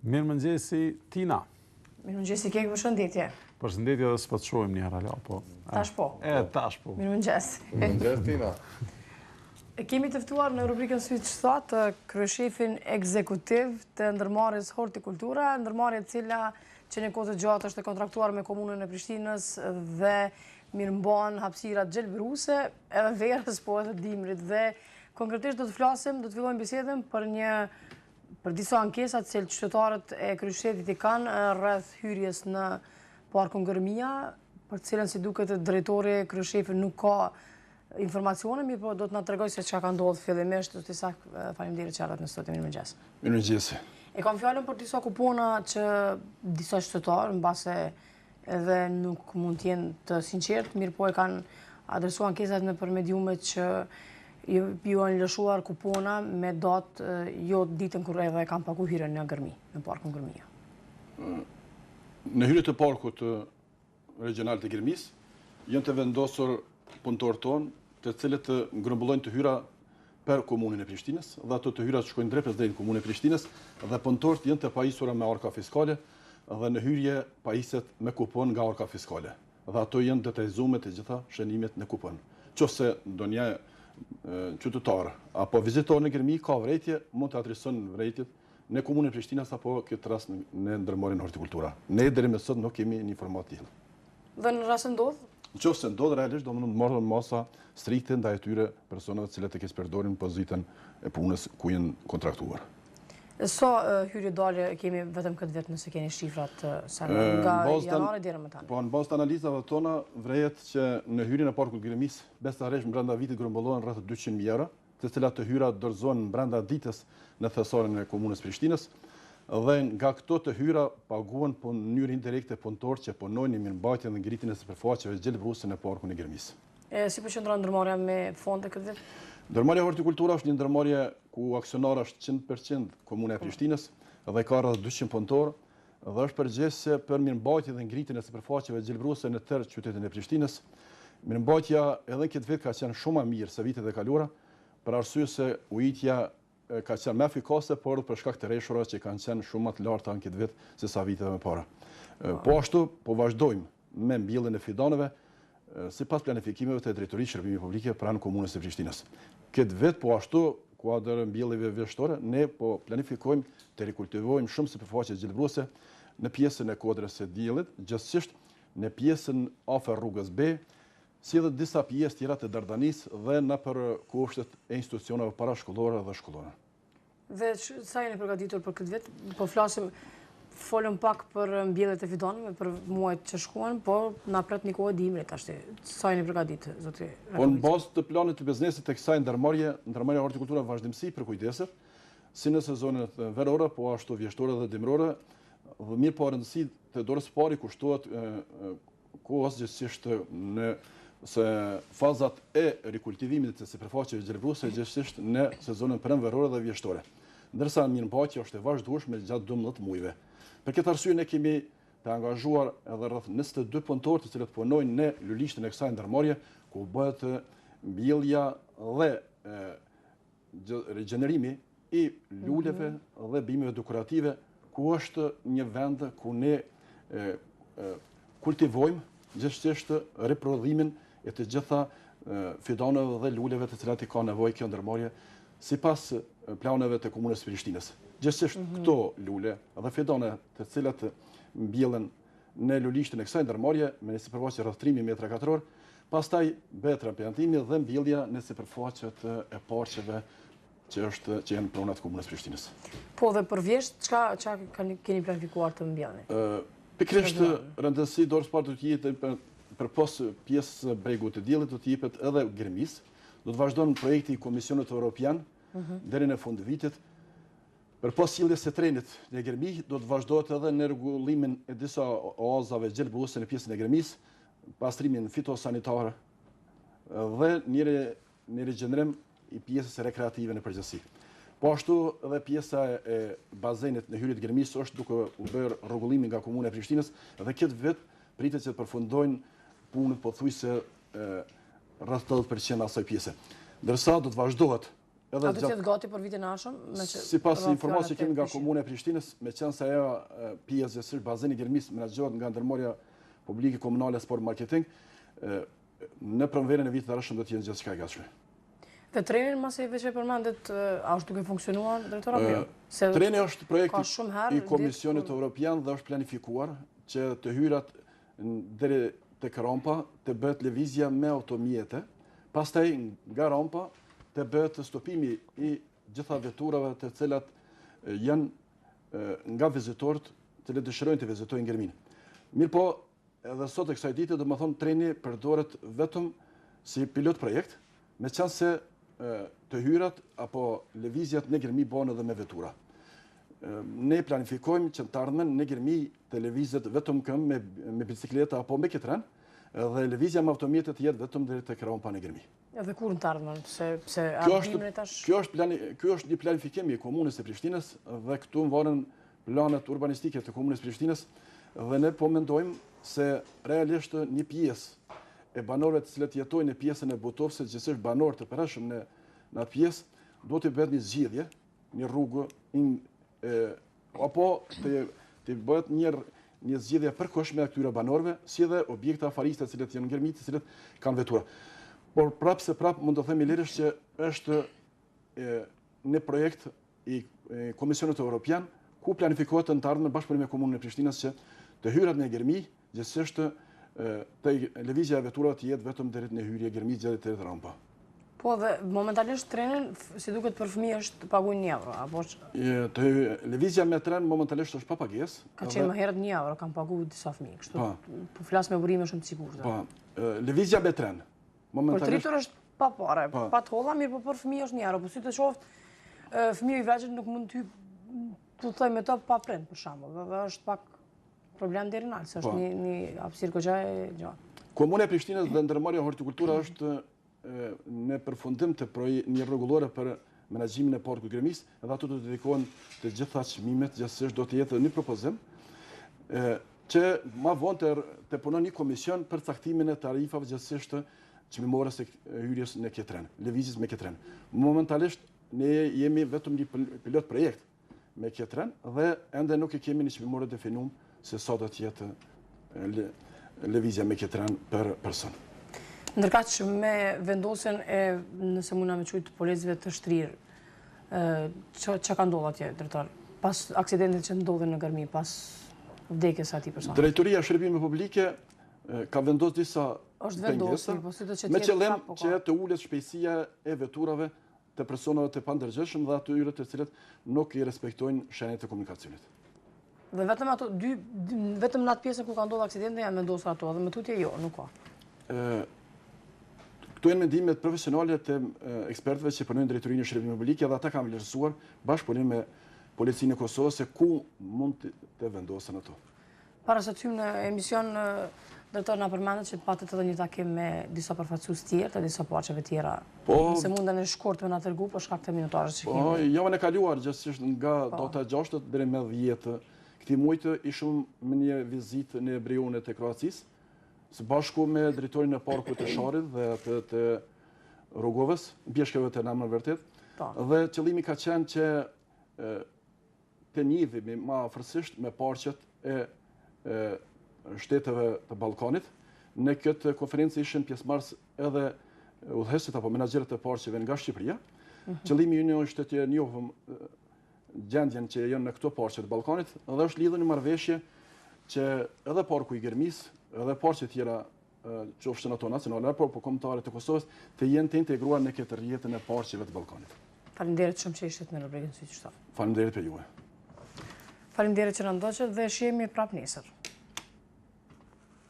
Mirë mëngjesi, Tina. Mirë mëngjesi, kemi përshëndetje. Përshëndetje dhe s'po të shohim një herë, po. Tash po. Tash po. Mirë mëngjes. Mëngjes, Tina. Kemi të ftuar në rubrikën Sytë Shtat kryeshefin ekzekutiv të ndërmarrjes hortikultura, ndërmarrje e cila që në kohë të gjatë është e kontraktuar me komunën e Prishtinës dhe mirëmban hapësirat gjelbëruse, edhe verës po edhe dimrit. Dhe konkretisht do të fillojmë bisedën për disa ankesa të cilët qytetarët e kryeshefit i kanë rreth hyrjes në Parkun Gërmia, për të cilën si duket drejtori kryeshefit nuk ka informacione, mirë po do të na tregoj se çka ka ndodhur fillimisht. Faleminderit që ardhat në studio. Mirëmëngjes. Mirëmëngjes. E kam fjalën për disa kupona që disa qytetarë, mbase edhe nuk mund të jenë të sinqertë, mirë po e kanë adresuar ankesat në mediumet që ju janë lëshuar kupona me datë jo ditën kur edhe kanë pagu hyrjen në Gërmi, në Parkun Gërmia. Në hyrje të parkut regional të Gërmis, janë të vendosur punëtorë tonë, të cilët të grumbullojnë të hyra për komunën e Prishtinës, dhe ato të hyra të shkojnë drejt në komunën e Prishtinës, dhe punëtorët janë të pajisura me orka fiskale, dhe në hyrje pajiset me kupon nga orka fiskale. Dhe ato janë detajzuar të gjitha shënimet në kupon. Qofse ndonjë qytetar apo vizitor në Gërmi ka vërejtje, mund të adreson vërejtjet në komunën e Prishtinës apo këtë rast në ndërmarrjen hortikultura. Ne deri më sot nuk kemi një informat tillë. Dhe në rast se ndodh? Nëse ndodh realisht, do të marrën masa strikte ndaj atyre personave të cilët e përdorin pozitën e punës ku janë kontraktuar. Sa hyrje dalje kemi vetëm këtë vit nëse keni shifrat nga janari deri më tani? Po, në bazë të analizave tona vrejet që në hyrjen e Parkut Gërmis, bestarisht brenda vitit grumbullohen rreth 200.000 euro, të cilat të hyra dorëzohen brenda ditës në thesarin e komunës Prishtinës, dhe nga këto të hyra paguhen në mënyrë indirekte punëtorë që punojnë në mirëmbajtjen dhe ngritjen e sipërfaqeve gjelbëruse në Parkun e Gërmis. Si përqendron ndërmarrja me fonde këtë vit? Ndërmarrja hortikultura është një ndërmarrje ku aksionar është 100% komuna e Prishtinës dhe ka rreth 200 punëtorë dhe është përgjegjëse për mirëmbajtjen dhe ngritjen e sipërfaqeve gjelbëruse në tërë qytetin e Prishtinës. Mirëmbajtja edhe këtë vit ka qenë shumë më mirë se vitet e kaluara, për arsye se ujitja ka qenë më efikase, por për shkak të rreshurave që kanë qenë shumë më të larta në këtë vit se sa vitet më parë. Po ashtu, po vazhdojmë me mbjelljen e fidanëve sipas planifikimeve të Drejtorisë Shërbimeve Publike pranë komunës së Prishtinës. Këtë vit po ashtu, kuadër mbjelljeve vjeshtore, ne po planifikojmë të rikultivojmë shumë sipërfaqe gjelbëruse në pjesën e kodrës së diellit, gjithsesi në pjesën afër rrugës B, si edhe disa pjesë tjera të Dardanisë dhe në për kushtet e institucioneve parashkollore dhe shkollore. Dhe sa jeni përgatitur për këtë vit? Po folëm pak për mbjelljet e fidanëve për muajt që shkuan, po na pret një kohë dimrit tash. Sa jeni përgatitur, zoti? Po në bazë të planit të biznesit të kësaj ndërmarrja hortikultura vazhdimsi për kujdeset, si në sezonet verore, po ashtu vjeshtore dhe dimrore, dhe mirë po rëndësi të dorës pari kushtohet kohës gjithsesi në fazat e rikultivimit të sipërfaqeve gjelbëruse gjithsesi në sezonin pranverore dhe vjeshtore. Ndërsa mirëmbajtja është e vazhdueshme gjatë 12 muajve. Për këtë arsye ne kemi të angazhuar edhe rreth 22 punëtorë të cilët punojnë në lulishtin e kësaj ndërmarrje, ku bëhet mbjellja dhe rigjenerimi i luleve dhe bimeve dekorative, ku është një vend ku ne kultivojmë gjithsesi riprodhimin e të gjitha fidanëve dhe luleve të cilat i ka nevojë kjo ndërmarrje sipas planeve të komunës së Prishtinës. Gjithsesi këto lule dhe fidane të cilat mbjellen në lulishtin e kësaj ndërmarrje me një sipërfaqe rreth 3000 m2, pastaj bëhet transplantimi dhe mbjellja në sipërfaqet e parqeve që janë pronat të komunës së Prishtinës. Po dhe përvjesht, çka keni planifikuar të mbjellni? Pikërisht rëndësi dorës parë do të jetë përpos pjesë bregut të diellit do të jepet edhe Gërmis. Do të vazhdojmë projekti i Komisionit Evropian deri në fund të vitit. Përpos sjelljes së trenit në Gërmi, do të vazhdohet edhe në rregullimin e disa oazave gjelbëruse në pjesën e Gërmis, pastrimin fitosanitar dhe një rigjenerim i pjesës rekreative në përgjithësi. Po ashtu edhe pjesa e bazenit në hyrje të Gërmis është duke u bërë rregullimi nga komuna e Prishtinës dhe këtë vit pritet që të përfundojnë punët pothuajse rreth 80% asaj pjese. Ndërsa do të vazhdohet A do të jetë gati për vitin e ardhshëm? Si pas informacion që kemi nga Komuna e Prishtinës, me qenë se ajo pjesësisht bazeni i Gërmisë menaxhohet nga ndërmarrja publike komunale sport marketing, në pranverën e vitit të ardhshëm do të jenë gjithçka e gatshme. Dhe treni masi veç e përmendet, a është duke funksionuar drejtor apo jo? Treni është projekt i Komisionit Evropian dhe është planifikuar që të hyrat deri tek rampa të bëhet lëvizja me automjete, pastaj nga rampa të bëhet stopimi i gjitha veturave të cilat janë nga vizitorët të dëshirojnë të vizitojnë Gërmin. Mirë po, edhe sot e kësaj dite do të thonë treni përdoret vetëm si pilot projekt, me qenë se të hyrat apo lëvizjat në Gërmi bëhen edhe me vetura. Ne planifikojmë që të ardhmen në Gërmi të lëvizjet vetëm me bicikleta apo me ketren, dhe lëvizja me automjetet jetë vetëm deri tek rampa në Gërmi. Edhe kur në të ardhmen? Kjo është një planifikim i Komunës së Prishtinës dhe këtu varen planet urbanistike të Komunës së Prishtinës dhe ne po mendojmë se realisht një pjesë e banorëve të cilët jetojnë në pjesën e Butovës, gjithsesi banorë të përhershëm në atë pjesë, do të bëhet një zgjidhje, një rrugë apo të bëhet një zgjidhje përkohshme e këtyre banorëve, si dhe objekte afariste të cilët janë në Gërmi, të cilët kanë vetura. Por prapë mund të themi lirisht që është në projekt i Komisionit Evropian ku planifikohet të ardhmen bashkëpunim me Komunën e Prishtinës që të hyrat në Gërmi, gjithsesi të lëvizja e veturave të jetë vetëm deri në hyrje Gërmi deri te rampa. Po dhe momentalisht trenin, si duket për fëmijë është paguajnë €1, apo lëvizja me tren momentalisht është pa pagesë. Ka qenë më herët €1, kanë paguar disa fëmijë, kështu. Po flas me burime shumë të sigurta. Po, lëvizja me tren. Për tritur është pa pare, pa të holla, mirë, po për fëmijë është €1. Po si të qoftë, fëmijë i vegjël nuk mund të thoj me to pa prind, për shembull, dhe është pak problem deri në se është një hapësirë goxha e gjatë. Komuna e Prishtinës dhe ndërmarrja hortikultura është në përfundim të një rregullore për menaxhimin e parkut Gërmis, edhe ato do të dedikohen të gjitha çmimet, gjithsesi do të jetë një propozim që më vonë të punon një komision për caktimin e tarifave gjithsesi çmimore së hyrjes në ketren, lëvizjes me ketren. Momentalisht ne jemi vetëm një pilot projekt me ketren dhe ende nuk e kemi një çmimore definuar se sa do të jetë lëvizja me ketren për person. Ndërkaq me vendosjen e, nëse mund me quajt, policëve të shtrirë, çka ka ndodhur atje, drejtor? Pas aksidentit që ndodhi në Gërmi, pas vdekjes së atij personi. Drejtoria e Shërbimeve Publike ka vendosur disa pengesa me qëllim që të ulet shpejtësia e veturave të personave të pandërgjeshëm dhe atyre të cilët nuk i respektojnë shenjat e komunikacionit. Dhe vetëm ato vetëm në atë pjesën ku ka ndodhur aksidenti janë vendosur ato, dhe më tutje jo, nuk ka. Këtu janë mendimet profesionale të ekspertëve që punojnë në drejtorinë e Shërbimeve Publike dhe ata kanë vlerësuar bashkëpunim me Policinë e Kosovës se ku mund të vendosen ato. Para se të hyjmë në emision, drejtor na përmendet që patët edhe një takim me disa përfaqësues tjerë të disa poaqeve tjera. Se mundën e shkurtër na tregu për shkak të minutazhit që kemi. Po, javën e kaluar gjithsesi nga data 6 deri me 10 këtij muaji ishim me një vizitë në Brionet e Kroacisë, së bashku me drejtorin e parkut të Sharit dhe të Rrogovës, bjeshkeve të namën vërtet. Dhe qëllimi ka qenë që të njihemi më afërsisht me parqet e shteteve të Ballkanit. Në këtë konferencë ishin pjesëmarrës edhe udhëheqësit apo menaxherët e parqeve nga Shqipëria. Qëllimi ynë është të njohim gjendjen që janë në këto parqe të Ballkanit dhe është lidhur në marrëveshje që edhe parku i Gërmisë, edhe parqe tjera qofshin ato nacionale apo kombëtare të Kosovës të jenë të integruar në këtë rrjetin e parqeve të Ballkanit. Faleminderit shumë që ishit në rubrikën Sytë Shtatë. Faleminderit për juve. Faleminderit që na ndoqët dhe shihemi prapë nesër.